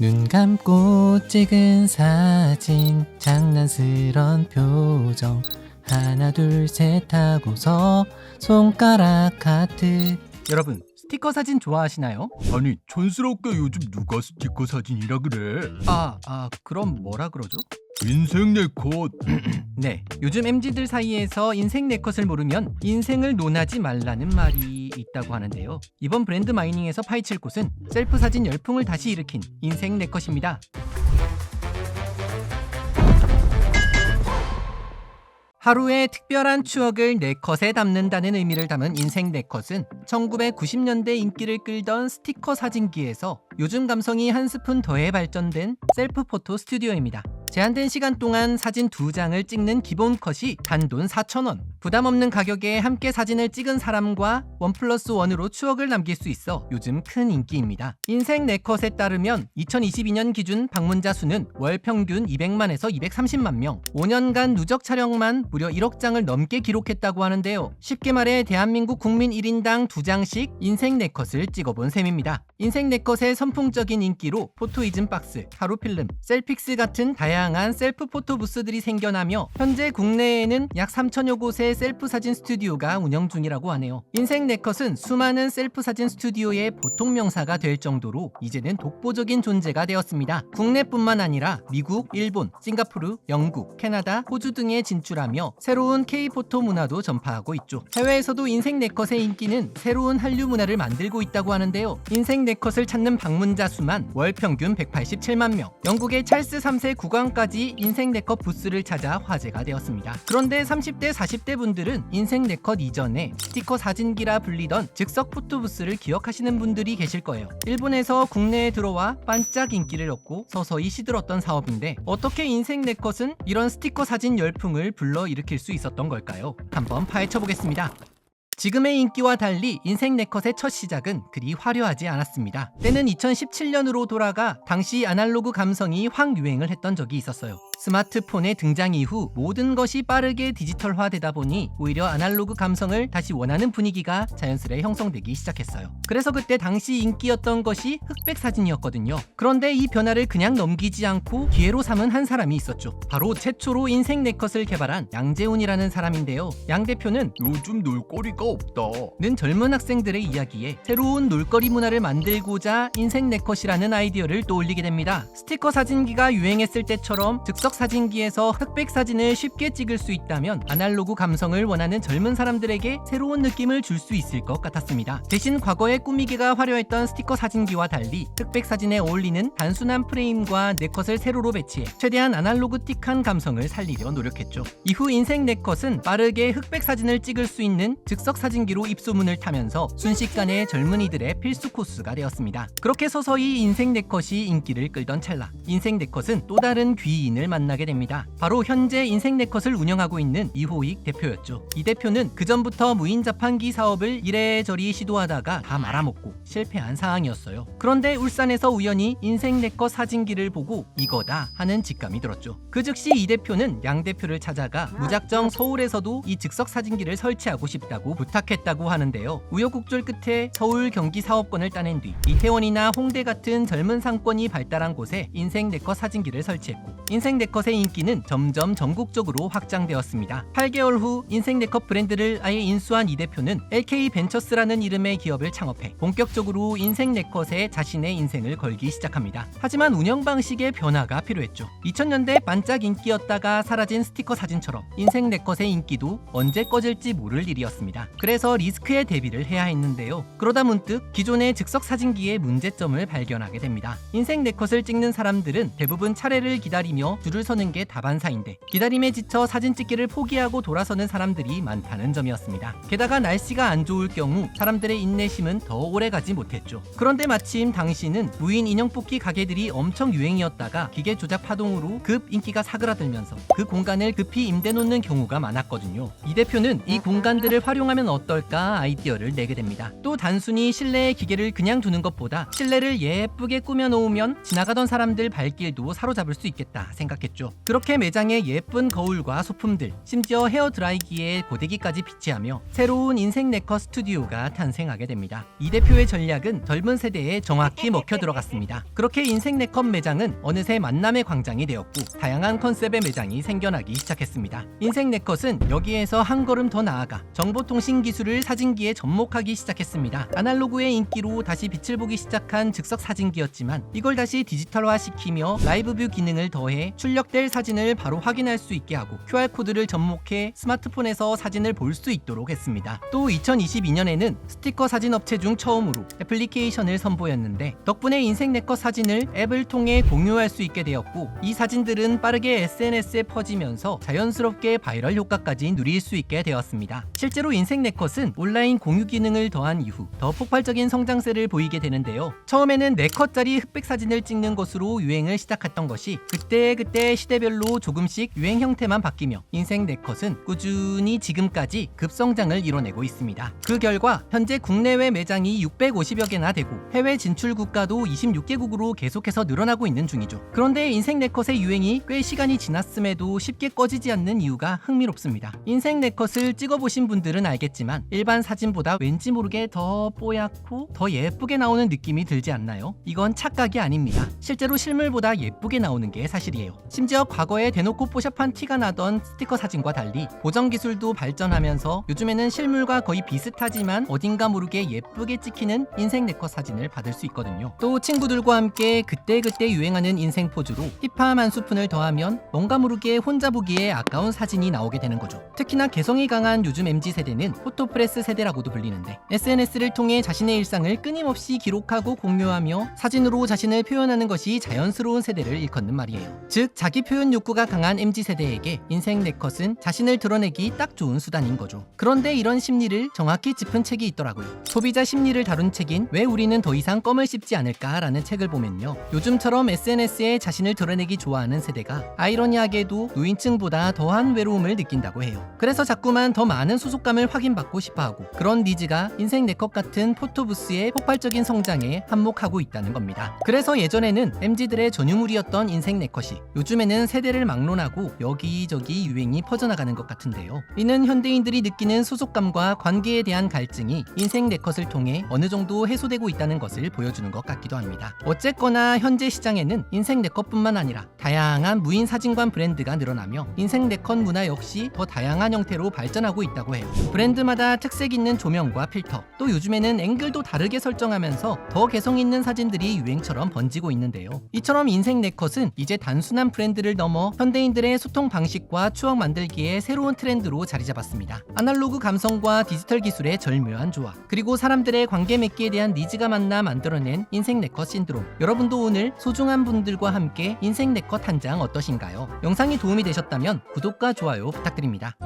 눈 감고 찍은 사진, 장난스런 표정, 하나 둘 셋 하고서 손가락 하트. 여러분, 스티커 사진 좋아하시나요? 아니 촌스럽게 요즘 누가 스티커 사진이라 그래? 그럼 뭐라 그러죠? 인생 네컷. 네, 요즘 MZ들 사이에서 인생 네컷을 모르면 인생을 논하지 말라는 말이 있다고 하는데요. 이번 브랜드 마이닝에서 파헤칠 곳은 셀프 사진 열풍을 다시 일으킨 인생 네컷입니다. 하루의 특별한 추억을 네컷에 담는다는 의미를 담은 인생 네컷은 1990년대 인기를 끌던 스티커 사진기에서 요즘 감성이 한 스푼 더해 발전된 셀프 포토 스튜디오입니다. 제한된 시간 동안 사진 2장을 찍는 기본 컷이 단돈 4,000원. 부담 없는 가격에 함께 사진을 찍은 사람과 1+1으로 추억을 남길 수 있어 요즘 큰 인기입니다. 인생 네컷에 따르면 2022년 기준 방문자 수는 월 평균 200만에서 230만 명, 5년간 누적 촬영만 무려 1억 장을 넘게 기록했다고 하는데요. 쉽게 말해 대한민국 국민 1인당 2장씩 인생 네컷을 찍어본 셈입니다. 인생 네컷의 선풍적인 인기로 포토이즘 박스, 하루 필름, 셀픽스 같은 다양한 셀프 포토 부스들이 생겨나며 현재 국내에는 약 3천여 곳의 셀프 사진 스튜디오가 운영 중이라고 하네요. 인생 네컷은 수많은 셀프 사진 스튜디오의 보통 명사가 될 정도로 이제는 독보적인 존재가 되었습니다. 국내뿐만 아니라 미국, 일본, 싱가포르, 영국, 캐나다, 호주 등에 진출하며 새로운 K-포토 문화도 전파하고 있죠. 해외에서도 인생 네컷의 인기는 새로운 한류 문화를 만들고 있다고 하는데요. 인생 네컷을 찾는 방문자 수만 월 평균 187만 명, 영국의 찰스 3세 국왕까지 인생 네컷 부스를 찾아 화제가 되었습니다. 그런데 30대, 40대 분들은 인생 네컷 이전에 스티커 사진기라 불리던 즉석 포토 부스를 기억하시는 분들이 계실 거예요. 일본에서 국내에 들어와 반짝 인기를 얻고 서서히 시들었던 사업인데 어떻게 인생 네컷은 이런 스티커 사진 열풍을 불러일으킬 수 있었던 걸까요? 한번 파헤쳐 보겠습니다. 지금의 인기와 달리 인생 네컷의 첫 시작은 그리 화려하지 않았습니다. 때는 2017년으로 돌아가 당시 아날로그 감성이 확 유행을 했던 적이 있었어요. 스마트폰의 등장 이후 모든 것이 빠르게 디지털화되다 보니 오히려 아날로그 감성을 다시 원하는 분위기가 자연스레 형성되기 시작했어요. 그래서 그때 당시 인기였던 것이 흑백 사진이었거든요. 그런데 이 변화를 그냥 넘기지 않고 기회로 삼은 한 사람이 있었죠. 바로 최초로 인생 네컷을 개발한 양재훈이라는 사람인데요. 양 대표는 요즘 놀거리가 없다는 젊은 학생들의 이야기에 새로운 놀거리 문화를 만들고자 인생 네컷이라는 아이디어를 떠올리게 됩니다. 스티커 사진기가 유행했을 때처럼 즉석 사진기에서 흑백 사진을 쉽게 찍을 수 있다면 아날로그 감성을 원하는 젊은 사람들에게 새로운 느낌을 줄 수 있을 것 같았습니다. 대신 과거에 꾸미기가 화려했던 스티커 사진기와 달리 흑백 사진에 어울리는 단순한 프레임과 네컷을 세로로 배치해 최대한 아날로그틱한 감성을 살리려 노력했죠. 이후 인생 네컷은 빠르게 흑백 사진을 찍을 수 있는 즉석 사진기로 입소문을 타면서 순식간에 젊은이들의 필수 코스가 되었습니다. 그렇게 서서히 인생 네컷이 인기를 끌던 찰나 인생 네컷은 또 다른 귀인을 만나게 됩니다. 바로 현재 인생 네컷을 운영하고 있는 이호익 대표였죠. 이 대표는 그전부터 무인 자판기 사업을 이래저리 시도하다가 다 말아먹고 실패한 상황이었어요. 그런데 울산에서 우연히 인생 네컷 사진기를 보고 이거다 하는 직감이 들었죠. 그 즉시 이 대표는 양 대표를 찾아가 무작정 서울에서도 이 즉석 사진기를 설치하고 싶다고 부탁했다고 하는데요. 우여곡절 끝에 서울 경기 사업권을 따낸 뒤 이태원이나 홍대 같은 젊은 상권이 발달한 곳에 인생 네컷 사진기를 설치했고 인생 네컷의 인기는 점점 전국적으로 확장되었습니다. 8개월 후 인생 네컷 브랜드를 아예 인수한 이 대표는 LK 벤처스라는 이름의 기업을 창업해 본격적으로 인생 네컷에 자신의 인생을 걸기 시작합니다. 하지만 운영 방식의 변화가 필요했죠. 2000년대 반짝 인기였다가 사라진 스티커 사진처럼 인생 네컷의 인기도 언제 꺼질지 모를 일이었습니다. 그래서 리스크에 대비를 해야 했는데요. 그러다 문득 기존의 즉석 사진기의 문제점을 발견하게 됩니다. 인생 네컷을 찍는 사람들은 대부분 차례를 기다리며 줄을 서는 게 다반사인데 기다림에 지쳐 사진 찍기를 포기하고 돌아서는 사람들이 많다는 점이었습니다. 게다가 날씨가 안 좋을 경우 사람들의 인내심은 더 오래가지 못했죠. 그런데 마침 당시는 무인 인형 뽑기 가게들이 엄청 유행이었다가 기계 조작 파동으로 급 인기가 사그라들면서 그 공간을 급히 임대 놓는 경우가 많았거든요. 이 대표는 이 공간들을 활용하면 어떨까 아이디어를 내게 됩니다. 또 단순히 실내에 기계를 그냥 두는 것보다 실내를 예쁘게 꾸며 놓으면 지나가던 사람들 발길도 사로잡을 수 있겠다 생각했습니다. 시작했죠. 그렇게 매장에 예쁜 거울과 소품들, 심지어 헤어드라이기에 고데기까지 비치하며 새로운 인생 네컷 스튜디오가 탄생하게 됩니다. 이 대표의 전략은 젊은 세대에 정확히 먹혀 들어갔습니다. 그렇게 인생 네컷 매장은 어느새 만남의 광장이 되었고 다양한 컨셉의 매장이 생겨나기 시작했습니다. 인생 네컷은 여기에서 한 걸음 더 나아가 정보통신 기술을 사진기에 접목하기 시작했습니다. 아날로그의 인기로 다시 빛을 보기 시작한 즉석 사진기였지만 이걸 다시 디지털화 시키며 라이브 뷰 기능을 더해 출력될 사진을 바로 확인할 수 있게 하고 QR코드를 접목해 스마트폰에서 사진을 볼 수 있도록 했습니다. 또 2022년에는 스티커 사진 업체 중 처음으로 애플리케이션을 선보였는데 덕분에 인생 네컷 사진을 앱을 통해 공유할 수 있게 되었고 이 사진들은 빠르게 SNS에 퍼지면서 자연스럽게 바이럴 효과까지 누릴 수 있게 되었습니다. 실제로 인생 네컷은 온라인 공유 기능을 더한 이후 더 폭발적인 성장세를 보이게 되는데요. 처음에는 4컷짜리 흑백 사진을 찍는 것으로 유행을 시작했던 것이 그때 시대별로 조금씩 유행 형태만 바뀌며 인생 네컷은 꾸준히 지금까지 급성장을 이뤄내고 있습니다. 그 결과 현재 국내외 매장이 650여 개나 되고 해외 진출 국가도 26개국으로 계속해서 늘어나고 있는 중이죠. 그런데 인생 네컷의 유행이 꽤 시간이 지났음에도 쉽게 꺼지지 않는 이유가 흥미롭습니다. 인생 네컷을 찍어보신 분들은 알겠지만 일반 사진보다 왠지 모르게 더 뽀얗고 더 예쁘게 나오는 느낌이 들지 않나요? 이건 착각이 아닙니다. 실제로 실물보다 예쁘게 나오는 게 사실이에요. 심지어 과거에 대놓고 뽀샵한 티가 나던 스티커 사진과 달리 보정 기술도 발전하면서 요즘에는 실물과 거의 비슷하지만 어딘가 모르게 예쁘게 찍히는 인생 네컷 사진을 받을 수 있거든요. 또 친구들과 함께 그때그때 유행하는 인생 포즈로 힙함 한 스푼을 더하면 뭔가 모르게 혼자 보기에 아까운 사진이 나오게 되는 거죠. 특히나 개성이 강한 요즘 MZ세대는 포토프레스 세대라고도 불리는데 SNS를 통해 자신의 일상을 끊임없이 기록하고 공유하며 사진으로 자신을 표현하는 것이 자연스러운 세대를 일컫는 말이에요. 즉 자기 표현 욕구가 강한 MZ세대에게 인생 네컷은 자신을 드러내기 딱 좋은 수단인 거죠. 그런데 이런 심리를 정확히 짚은 책이 있더라고요. 소비자 심리를 다룬 책인 왜 우리는 더 이상 껌을 씹지 않을까라는 책을 보면요. 요즘처럼 SNS에 자신을 드러내기 좋아하는 세대가 아이러니하게도 노인층보다 더한 외로움을 느낀다고 해요. 그래서 자꾸만 더 많은 소속감을 확인받고 싶어하고 그런 니즈가 인생 네컷 같은 포토부스의 폭발적인 성장에 한몫하고 있다는 겁니다. 그래서 예전에는 MZ들의 전유물이었던 인생 네컷이 요즘에는 세대를 막론하고 여기저기 유행이 퍼져나가는 것 같은데요. 이는 현대인들이 느끼는 소속감과 관계에 대한 갈증이 인생 네컷을 통해 어느 정도 해소되고 있다는 것을 보여주는 것 같기도 합니다. 어쨌거나 현재 시장에는 인생 네컷뿐만 아니라 다양한 무인 사진관 브랜드가 늘어나며 인생 네컷 문화 역시 더 다양한 형태로 발전하고 있다고 해요. 브랜드마다 특색 있는 조명과 필터, 또 요즘에는 앵글도 다르게 설정하면서 더 개성 있는 사진들이 유행처럼 번지고 있는데요. 이처럼 인생 네컷은 이제 단순한 브랜드를 넘어 현대인들의 소통 방식과 추억 만들기에 새로운 트렌드로 자리 잡았습니다. 아날로그 감성과 디지털 기술의 절묘한 조화, 그리고 사람들의 관계 맺기에 대한 니즈가 만나 만들어낸 인생 네컷 신드롬. 여러분도 오늘 소중한 분들과 함께 인생 네컷 한 장 어떠신가요? 영상이 도움이 되셨다면 구독과 좋아요 부탁드립니다.